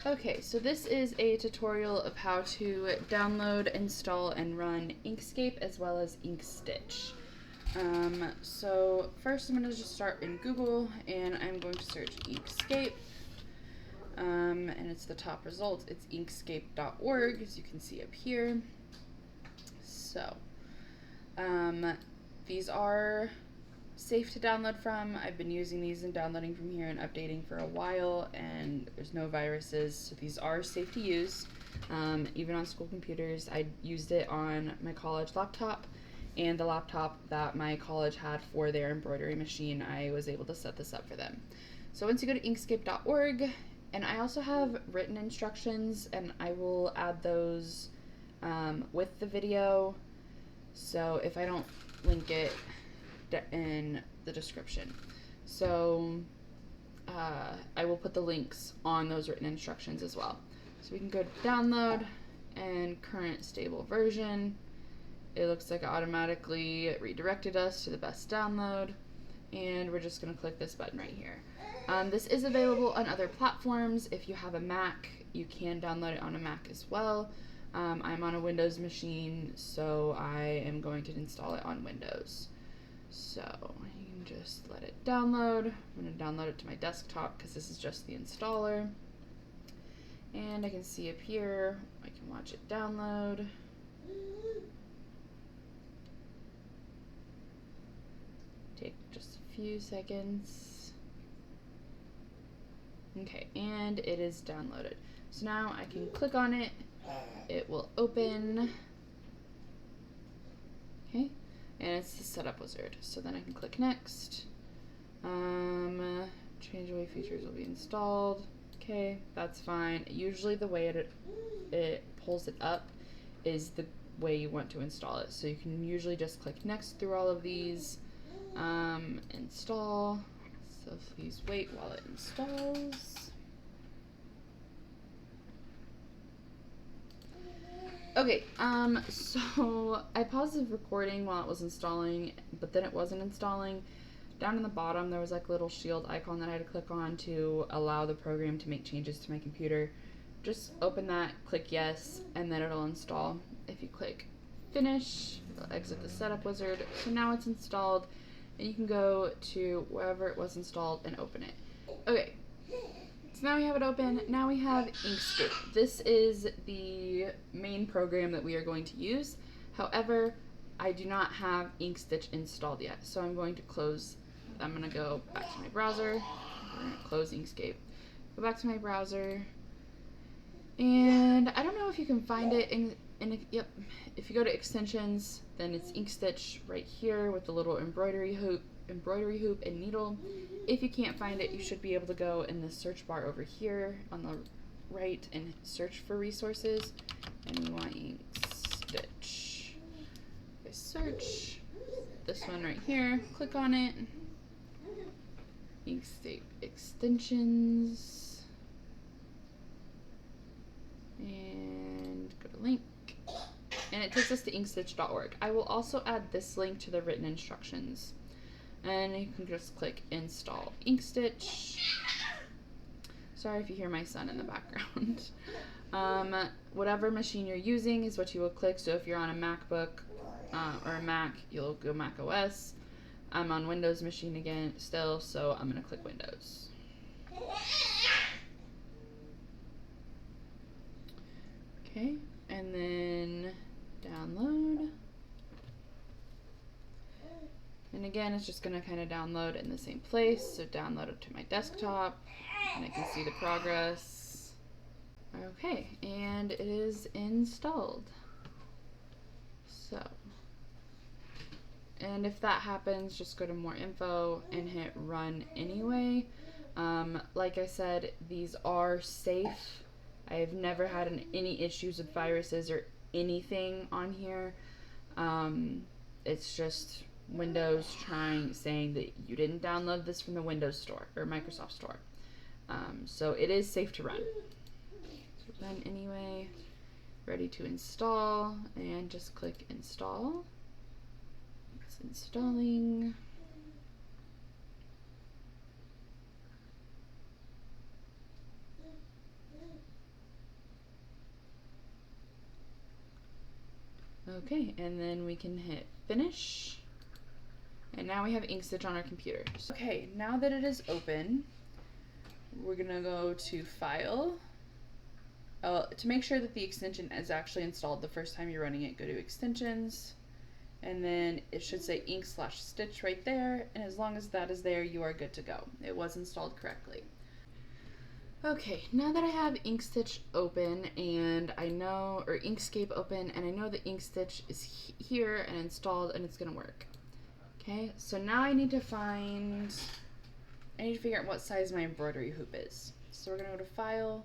Okay, so this is a tutorial of how to download, install, and run Inkscape as well as InkStitch. So first I'm going to just start in Google and I'm going to search Inkscape. And it's the top result. It's inkscape.org, as you can see up here. So these are safe to download from. I've been using these and downloading from here and updating for a while, and there's no viruses, so these are safe to use. Even on school computers. I used it on my college laptop, and the laptop that my college had for their embroidery machine, I was able to set this up for them. So once you go to inkscape.org, and I also have written instructions, and I will add those with the video, so if I don't link it in the description. So I will put the links on those written instructions as well. So we can go to download and current stable version. It looks like it automatically redirected us to the best download, and we're just going to click this button right here. This is available on other platforms. If you have a Mac, you can download it on a Mac as well. I'm on a Windows machine, so I am going to install it on Windows. So you can just let it download. I'm going to download it to my desktop because this is just the installer. And I can see up here, I can watch it download. Take just a few seconds. Okay, and it is downloaded. So now I can click on it. It will open. Okay. And it's the setup wizard. So then I can click next. Change away features will be installed. Okay, that's fine. Usually the way it pulls it up is the way you want to install it. So you can usually just click next through all of these. Install. So please wait while it installs. Okay, so I paused the recording while it was installing, but then it wasn't installing. Down in the bottom, there was like a little shield icon that I had to click on to allow the program to make changes to my computer. Just open that, click yes, and then it'll install. If you click finish, it'll exit the setup wizard. So now it's installed, and you can go to wherever it was installed and open it. Okay. So now we have it open. Now we have Inkscape. This is the main program that we are going to use. However, I do not have InkStitch installed yet. So I'm going to close, I'm going to go back to my browser. We're going to close Inkscape. Go back to my browser. And I don't know if you can find it yep. If you go to extensions, then it's InkStitch right here with the little embroidery hoop and needle. If you can't find it, you should be able to go in the search bar over here on the right and search for resources. And we want InkStitch. Okay, search this one right here. Click on it. Inkscape extensions. And go to link. And it takes us to inkstitch.org. I will also add this link to the written instructions. And you can just click install InkStitch. Sorry if you hear my son in the background. Whatever machine you're using is what you will click. So if you're on a MacBook or a Mac, you'll go Mac OS. I'm on Windows machine again still, so I'm going to click Windows. Okay, and then download. And again, it's just going to kind of download in the same place. So download it to my desktop, and I can see the progress. Okay, and it is installed. So, and if that happens, just go to more info and hit run anyway. Like I said, these are safe. I have never had any issues with viruses or anything on here. It's just Windows saying that you didn't download this from the Windows Store or Microsoft Store. So it is safe to run. So run anyway. Ready to install, and just click install. It's installing. Okay, and then we can hit finish. And now we have InkStitch on our computers. Okay, now that it is open, we're gonna go to File. To make sure that the extension is actually installed the first time you're running it, go to Extensions, and then it should say ink/stitch right there, and as long as that is there, you are good to go. It was installed correctly. Okay, now that I have InkStitch open and I know, or Inkscape open, and I know that InkStitch is here and installed and it's gonna work. Okay, so now I need to figure out what size my embroidery hoop is. So we're gonna go to File,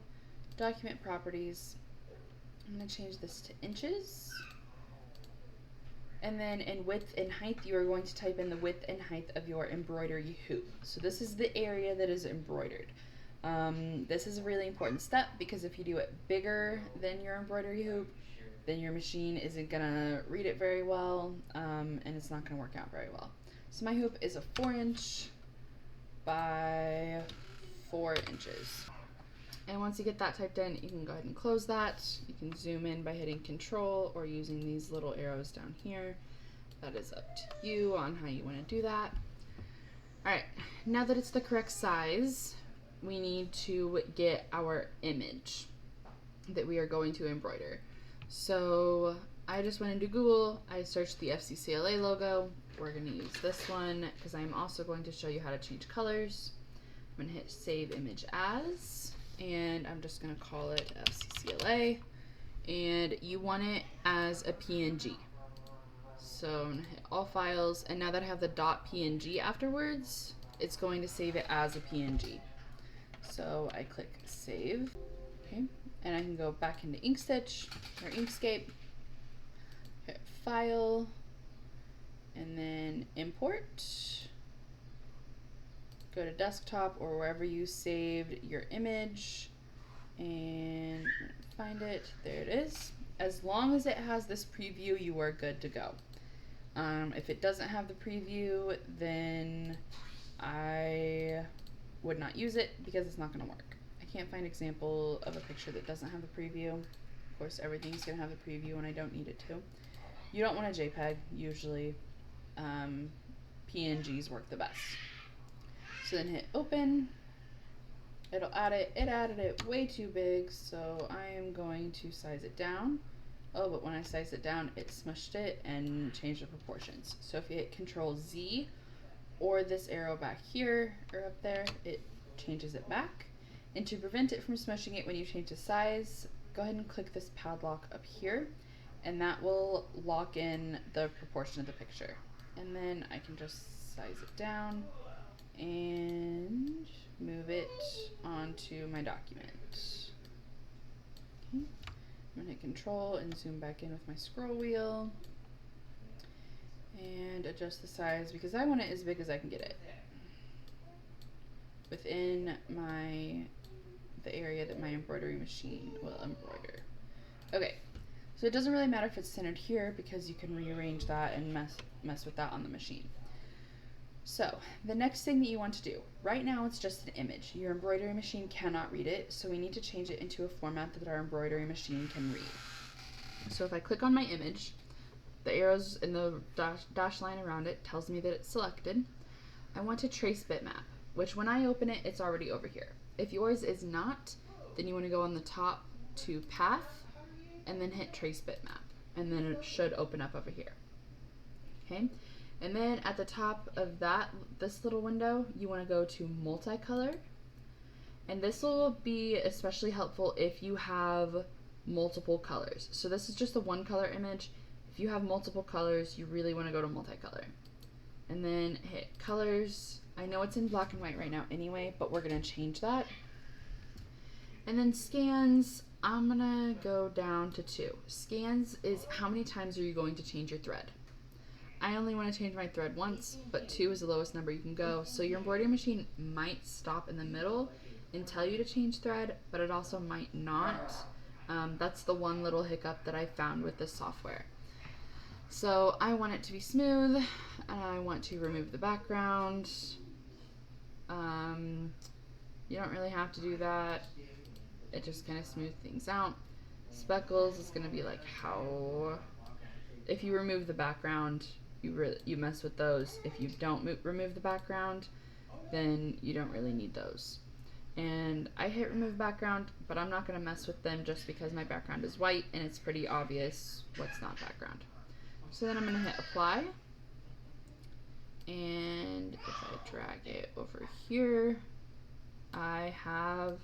Document Properties. I'm gonna change this to inches. And then in width and height, you are going to type in the width and height of your embroidery hoop. So this is the area that is embroidered. This is a really important step because if you do it bigger than your embroidery hoop, then your machine isn't gonna read it very well, and it's not gonna work out very well. So my hoop is a 4" by 4 inches. And once you get that typed in, you can go ahead and close that. You can zoom in by hitting Control or using these little arrows down here. That is up to you on how you want to do that. Alright, now that it's the correct size, we need to get our image that we are going to embroider. So I just went into Google, I searched the FCCLA logo. We're going to use this one because I'm also going to show you how to change colors. I'm going to hit Save Image As, and I'm just going to call it FCCLA, and you want it as a PNG. So I'm going to hit All Files, and now that I have the .png afterwards, it's going to save it as a PNG. So I click Save, okay, and I can go back into InkStitch or Inkscape, hit File, and then Import. Go to Desktop or wherever you saved your image, and find it. There it is. As long as it has this preview, you are good to go. If it doesn't have the preview, then I would not use it because it's not going to work. I can't find an example of a picture that doesn't have the preview. Of course, everything's going to have the preview and I don't need it to. You don't want a JPEG. Usually PNGs work the best. So then hit Open. It'll add it. It added it way too big, so I am going to size it down. Oh, but when I sized it down, it smushed it and changed the proportions. So if you hit Control Z or this arrow back here or up there, it changes it back. And to prevent it from smushing it when you change the size, go ahead and click this padlock up here, and that will lock in the proportion of the picture. And then I can just size it down and move it onto my document. Okay. I'm gonna hit Control and zoom back in with my scroll wheel and adjust the size because I want it as big as I can get it within the area that my embroidery machine will embroider. Okay, so it doesn't really matter if it's centered here because you can rearrange that and mess with that on the machine. So the next thing that you want to do, right now it's just an image. Your embroidery machine cannot read it, so we need to change it into a format that our embroidery machine can read. So if I click on my image, the arrows and the dash line around it tells me that it's selected. I want to trace bitmap, which when I open it, it's already over here. If yours is not, then you want to go on the top to Path and then hit Trace Bitmap, and then it should open up over here. Okay. And then at the top of this little window, you want to go to multicolor. And this will be especially helpful if you have multiple colors. So this is just a one color image. If you have multiple colors, you really want to go to multicolor. And then hit colors. I know it's in black and white right now anyway, but we're going to change that. And then scans, I'm going to go down to 2. Scans is how many times are you going to change your thread. I only want to change my thread once, but 2 is the lowest number you can go. So your embroidery machine might stop in the middle and tell you to change thread, but it also might not. That's the one little hiccup that I found with this software. So I want it to be smooth, and I want to remove the background. You don't really have to do that. It just kind of smooths things out. Speckles is going to be like how if you remove the background, you mess with those. If you don't remove the background, then you don't really need those. And I hit remove background, but I'm not going to mess with them just because my background is white and it's pretty obvious what's not background. So then I'm going to hit apply, and if I drag it over here, I have,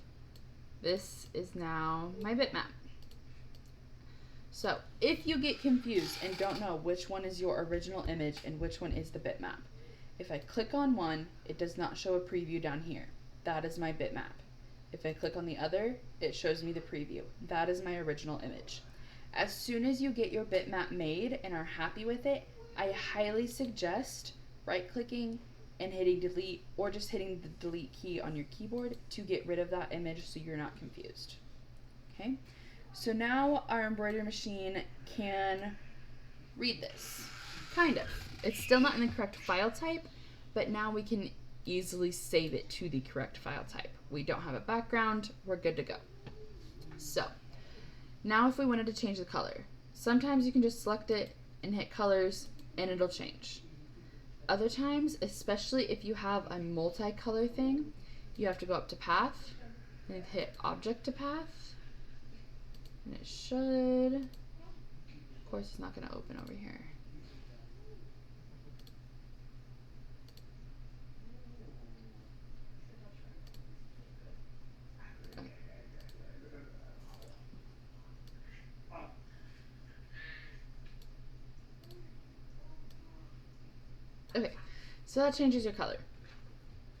this is now my bitmap. So if you get confused and don't know which one is your original image and which one is the bitmap, if I click on one, it does not show a preview down here. That is my bitmap. If I click on the other, it shows me the preview. That is my original image. As soon as you get your bitmap made and are happy with it, I highly suggest right-clicking and hitting delete, or just hitting the delete key on your keyboard to get rid of that image so you're not confused. Okay, so now our embroidery machine can read this. Kind of. It's still not in the correct file type, but now we can easily save it to the correct file type. We don't have a background, we're good to go. So now if we wanted to change the color, sometimes you can just select it and hit colors and it'll change. Other times, especially if you have a multicolor thing, you have to go up to path and hit object to path, and it should, of course it's not going to open over here. Okay, so that changes your color.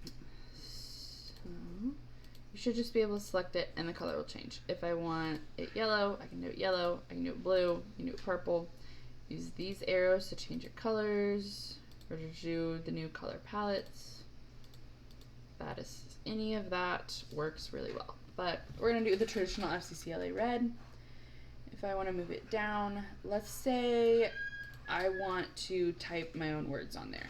So you should just be able to select it and the color will change. If I want it yellow, I can do it yellow, I can do it blue, I can do it purple. Use these arrows to change your colors, or to do the new color palettes. That is, any of that works really well. But we're gonna do the traditional FCCLA red. If I wanna move it down, let's say I want to type my own words on there.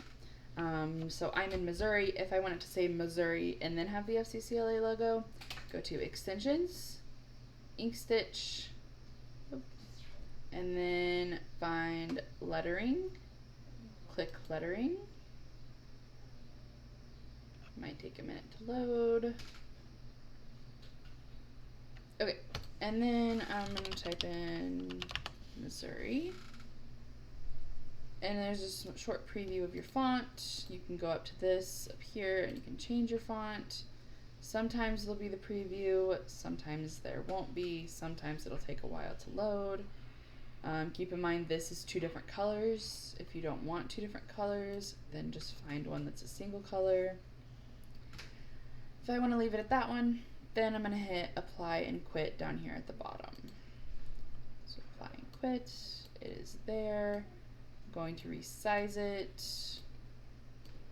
So I'm in Missouri. If I want it to say Missouri and then have the FCCLA logo, go to Extensions, InkStitch, and then find Lettering. Click Lettering. Might take a minute to load. Okay, and then I'm gonna type in Missouri. And there's a short preview of your font. You can go up to this up here and you can change your font. Sometimes there'll be the preview, sometimes there won't be, sometimes it'll take a while to load. Keep in mind this is two different colors. If you don't want two different colors, then just find one that's a single color. If I want to leave it at that one, then I'm going to hit apply and quit down here at the bottom. So apply and quit, it is there. Going to resize it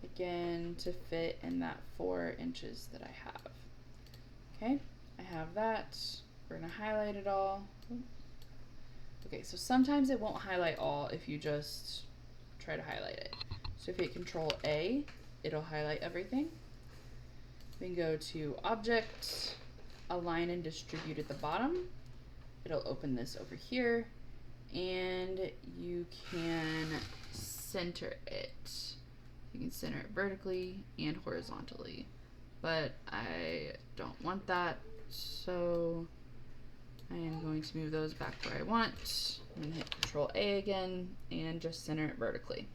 again to fit in that 4 inches that I have. Okay, I have that. We're gonna highlight it all. Okay, so sometimes it won't highlight all if you just try to highlight it. So if you hit Control A, it'll highlight everything. We can go to Object, Align and Distribute at the bottom. It'll open this over here. And you can center it. You can center it vertically and horizontally, but I don't want that, so I am going to move those back where I want. I'm going to hit Control A again and just center it vertically.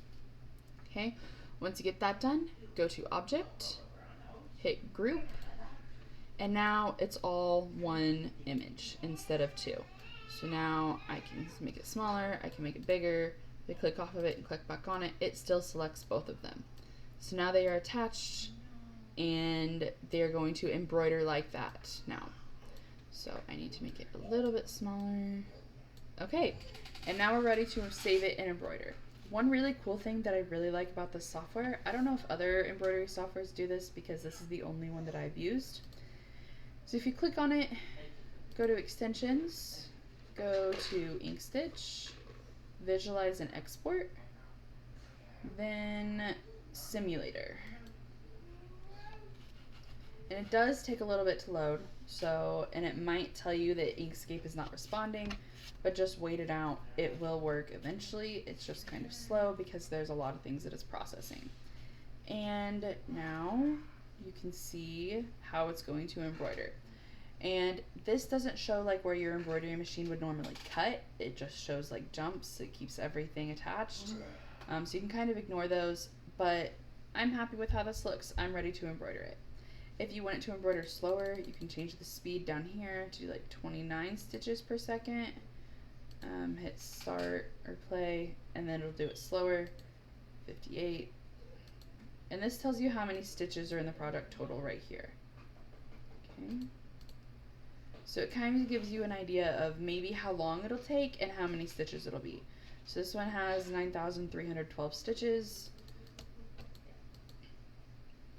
Okay, once you get that done, go to Object, hit Group, and now it's all one image instead of two. So now I can make it smaller, I can make it bigger. If I click off of it and click back on it, it still selects both of them. So now they are attached and they're going to embroider like that now. So I need to make it a little bit smaller. Okay, and now we're ready to save it and embroider. One really cool thing that I really like about this software, I don't know if other embroidery softwares do this because this is the only one that I've used. So if you click on it, go to Extensions, go to InkStitch, Visualize and Export, then Simulator. And it does take a little bit to load, So, and it might tell you that Inkscape is not responding, but just wait it out. It will work eventually. It's just kind of slow because there's a lot of things that it's processing. And now you can see how it's going to embroider. And this doesn't show like where your embroidery machine would normally cut. It just shows like jumps. It keeps everything attached. So you can kind of ignore those, but I'm happy with how this looks. I'm ready to embroider it. If you want it to embroider slower, you can change the speed down here to like 29 stitches per second. Hit start or play, and then it'll do it slower, 58. And this tells you how many stitches are in the product total right here. Okay. So it kind of gives you an idea of maybe how long it'll take and how many stitches it'll be. So this one has 9,312 stitches.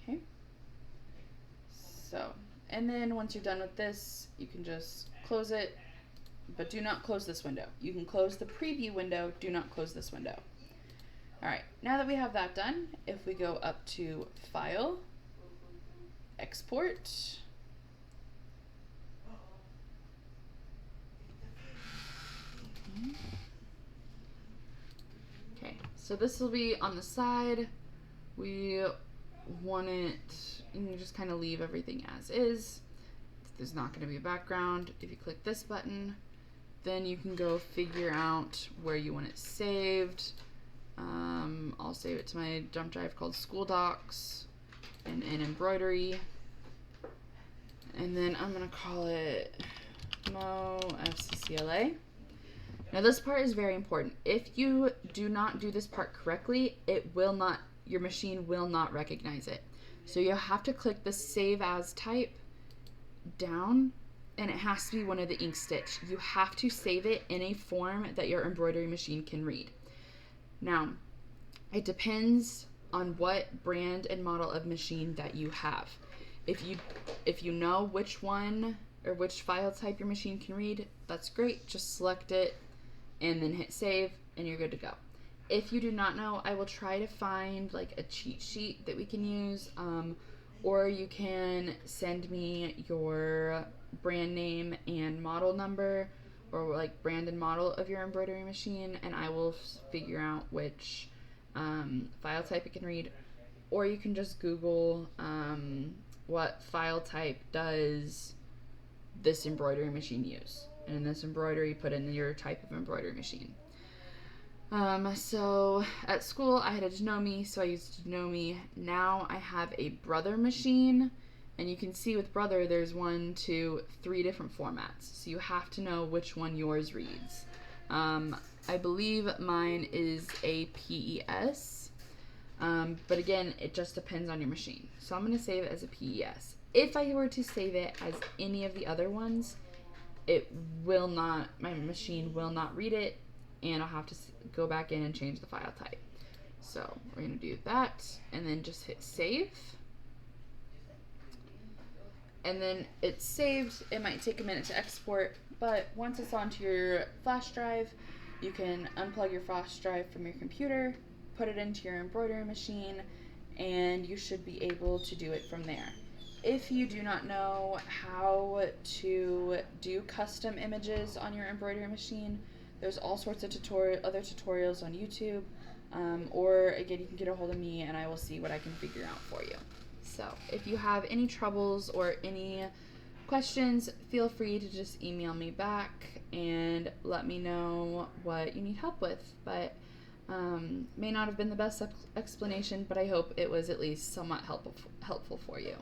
Okay. So, and then once you're done with this, you can just close it, but do not close this window. You can close the preview window, do not close this window. All right, now that we have that done, if we go up to File, Export, okay, so this will be on the side. We want it, and you just kind of leave everything as is. There's not going to be a background. If you click this button, then you can go figure out where you want it saved. I'll save it to my jump drive called School Docs and in embroidery. And then I'm going to call it Mo FCCLA. Now this part is very important. If you do not do this part correctly, your machine will not recognize it. So you'll have to click the Save As type down, and it has to be one of the InkStitch. You have to save it in a form that your embroidery machine can read. Now, it depends on what brand and model of machine that you have. If you know which one or which file type your machine can read, that's great. Just select it and then hit save and you're good to go. If you do not know, I will try to find like a cheat sheet that we can use, or you can send me your brand name and model number, or like brand and model of your embroidery machine, and I will figure out which file type it can read. Or you can just Google what file type does this embroidery machine use, and in this embroidery put in your type of embroidery machine. So at school I had a Janome, so I used Janome. Now I have a Brother machine, and you can see with Brother there's 1, 2, 3 different formats, so you have to know which one yours reads. I believe mine is a PES, but again, it just depends on your machine. So I'm going to save it as a PES. If I were to save it as any of the other ones, my machine will not read it, and I'll have to go back in and change the file type. So we're going to do that, and then just hit save. And then it's saved. It might take a minute to export, but once it's onto your flash drive, you can unplug your flash drive from your computer, put it into your embroidery machine, and you should be able to do it from there. If you do not know how to do custom images on your embroidery machine, there's all sorts of other tutorials on YouTube, or again, you can get a hold of me and I will see what I can figure out for you. So if you have any troubles or any questions, feel free to just email me back and let me know what you need help with. But may not have been the best explanation, but I hope it was at least somewhat helpful for you.